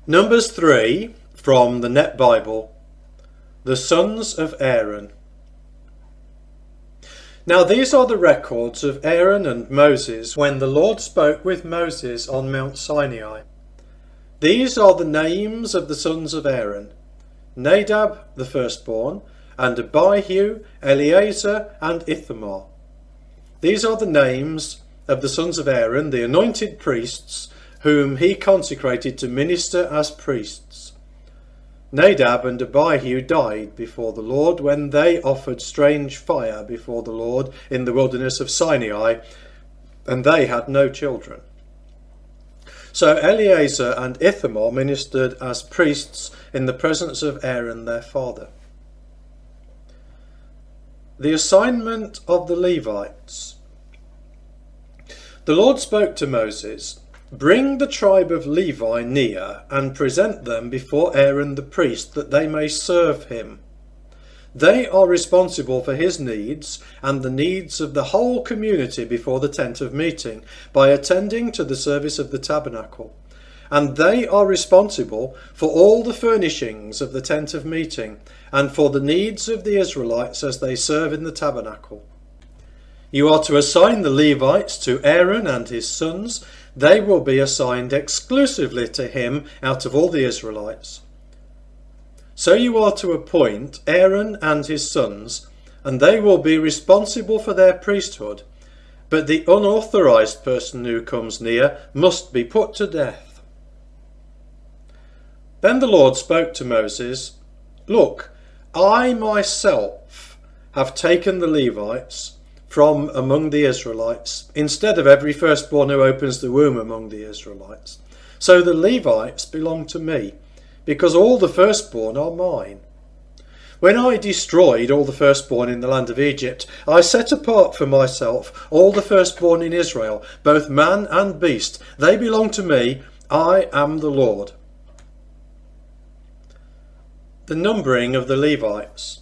Numbers 3 from the Net Bible. The sons of Aaron. Now these are the records of Aaron and Moses when the Lord spoke with Moses on Mount Sinai. These are the names of the sons of Aaron: Nadab the firstborn, and Abihu, Eleazar, and Ithamar. These are the names of the sons of Aaron, the anointed priests, whom he consecrated to minister as priests. Nadab and Abihu died before the Lord when they offered strange fire before the Lord in the wilderness of Sinai, and they had no children. So Eleazar and Ithamar ministered as priests in the presence of Aaron their father. The assignment of the Levites. The Lord spoke to Moses, "Bring the tribe of Levi near and present them before Aaron the priest, that they may serve him. They are responsible for his needs and the needs of the whole community before the tent of meeting by attending to the service of the tabernacle. And they are responsible for all the furnishings of the tent of meeting and for the needs of the Israelites as they serve in the tabernacle. You are to assign the Levites to Aaron and his sons. They will be assigned exclusively to him out of all the Israelites. So you are to appoint Aaron and his sons, and they will be responsible for their priesthood. But the unauthorized person who comes near must be put to death." Then the Lord spoke to Moses, "Look, I myself have taken the Levites from among the Israelites, instead of every firstborn who opens the womb among the Israelites. So the Levites belong to me, because all the firstborn are mine. When I destroyed all the firstborn in the land of Egypt, I set apart for myself all the firstborn in Israel, both man and beast. They belong to me. I am the Lord." The numbering of the Levites.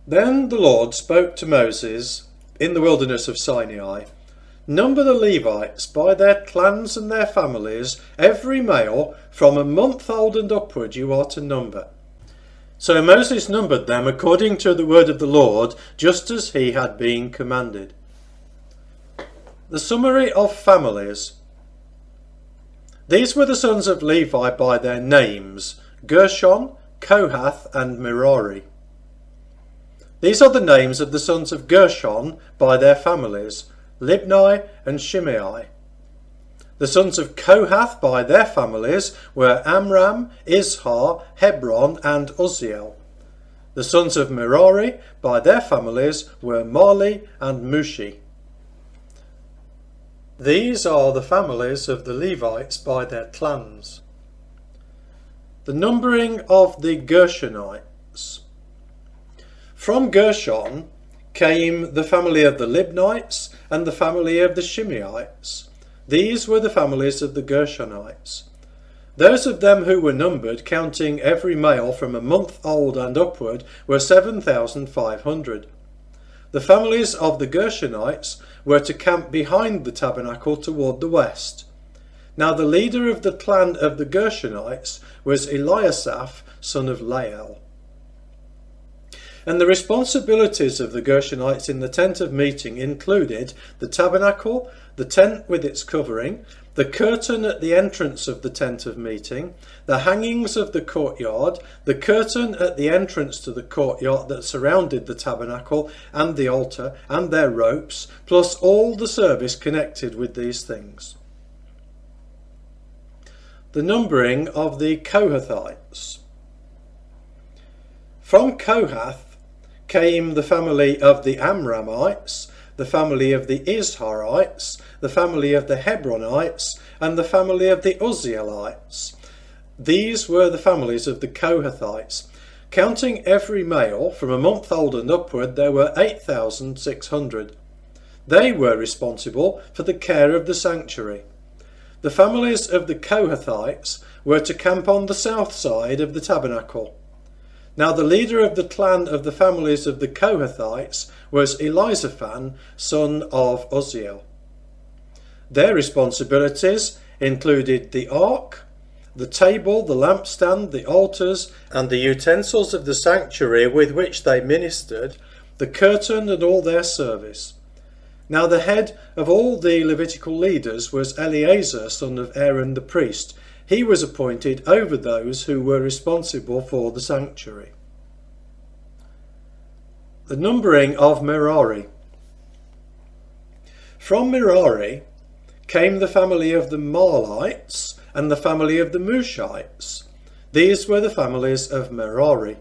Then the Lord spoke to Moses in the wilderness of Sinai, "Number the Levites by their clans and their families, every male from a month old and upward you are to number." So Moses numbered them according to the word of the Lord, just as he had been commanded. The summary of families. These were the sons of Levi by their names: Gershon, Kohath, and Merari. These are the names of the sons of Gershon by their families: Libni and Shimei. The sons of Kohath by their families were Amram, Izhar, Hebron, and Uzziel. The sons of Merari by their families were Mahli and Mushi. These are the families of the Levites by their clans. The numbering of the Gershonites. From Gershon came the family of the Libnites and the family of the Shimeites. These were the families of the Gershonites. Those of them who were numbered, counting every male from a month old and upward, were 7,500. The families of the Gershonites were to camp behind the tabernacle toward the west. Now the leader of the clan of the Gershonites was Eliasaph, son of Lael. And the responsibilities of the Gershonites in the tent of meeting included the tabernacle, the tent with its covering, the curtain at the entrance of the tent of meeting, the hangings of the courtyard, the curtain at the entrance to the courtyard that surrounded the tabernacle and the altar, and their ropes, plus all the service connected with these things. The numbering of the Kohathites. From Kohath came the family of the Amramites, the family of the Izharites, the family of the Hebronites, and the family of the Uzzielites. These were the families of the Kohathites. Counting every male from a month old and upward, there were 8,600. They were responsible for the care of the sanctuary. The families of the Kohathites were to camp on the south side of the tabernacle. Now the leader of the clan of the families of the Kohathites was Elizaphan, son of Uzziel. Their responsibilities included the ark, the table, the lampstand, the altars, and the utensils of the sanctuary with which they ministered, the curtain and all their service. Now the head of all the Levitical leaders was Eleazar, son of Aaron the priest. He was appointed over those who were responsible for the sanctuary. The numbering of Merari. From Merari came the family of the Mahlites and the family of the Mushites. These were the families of Merari.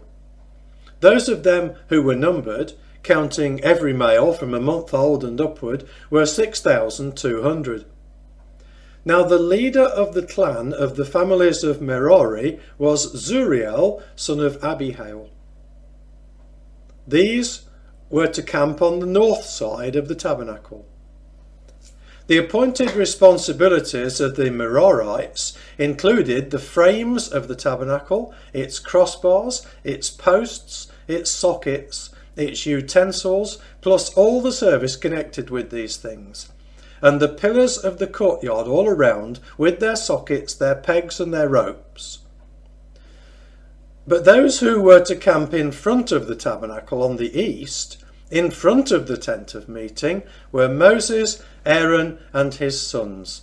Those of them who were numbered, counting every male from a month old and upward, were 6,200. Now the leader of the clan of the families of Merari was Zuriel, son of Abihail. These were to camp on the north side of the tabernacle. The appointed responsibilities of the Merarites included the frames of the tabernacle, its crossbars, its posts, its sockets, its utensils, plus all the service connected with these things, and the pillars of the courtyard all around, with their sockets, their pegs and their ropes. But those who were to camp in front of the tabernacle on the east, in front of the tent of meeting, were Moses, Aaron and his sons.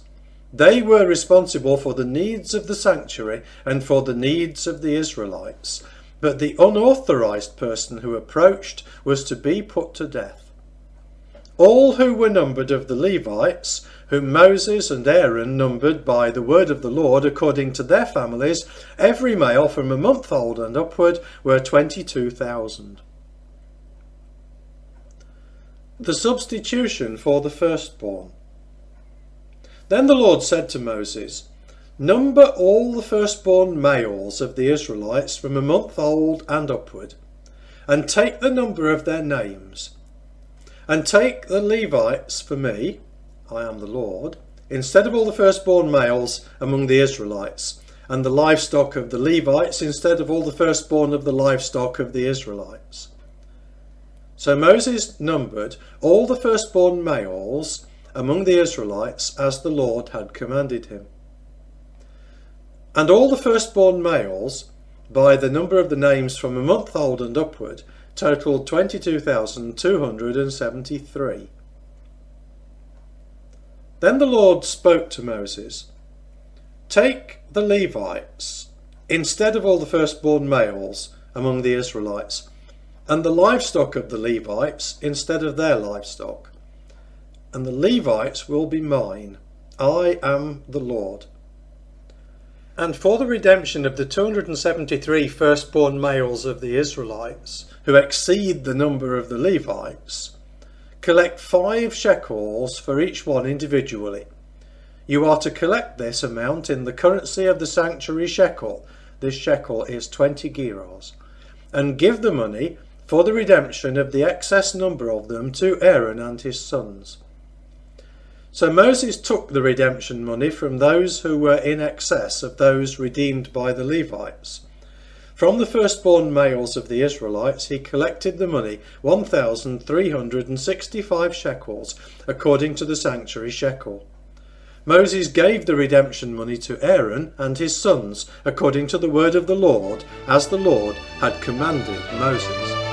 They were responsible for the needs of the sanctuary and for the needs of the Israelites. But the unauthorized person who approached was to be put to death. All who were numbered of the Levites, whom Moses and Aaron numbered by the word of the Lord according to their families, every male from a month old and upward, were 22,000. The substitution for the firstborn. Then the Lord said to Moses, "Number all the firstborn males of the Israelites from a month old and upward, and take the number of their names. And take the Levites for me, I am the Lord, instead of all the firstborn males among the Israelites, and the livestock of the Levites instead of all the firstborn of the livestock of the Israelites." So Moses numbered all the firstborn males among the Israelites as the Lord had commanded him. And all the firstborn males, by the number of the names from a month old and upward, totalled 22,273. Then the Lord spoke to Moses, "Take the Levites instead of all the firstborn males among the Israelites, and the livestock of the Levites instead of their livestock. And the Levites will be mine. I am the Lord. And for the redemption of the 273 firstborn males of the Israelites, who exceed the number of the Levites, collect 5 shekels for each one individually. You are to collect this amount in the currency of the sanctuary shekel. This shekel is 20 gerahs. And give the money for the redemption of the excess number of them to Aaron and his sons." So Moses took the redemption money from those who were in excess of those redeemed by the Levites. From the firstborn males of the Israelites he collected the money, 1,365 shekels, according to the sanctuary shekel. Moses gave the redemption money to Aaron and his sons, according to the word of the Lord, as the Lord had commanded Moses.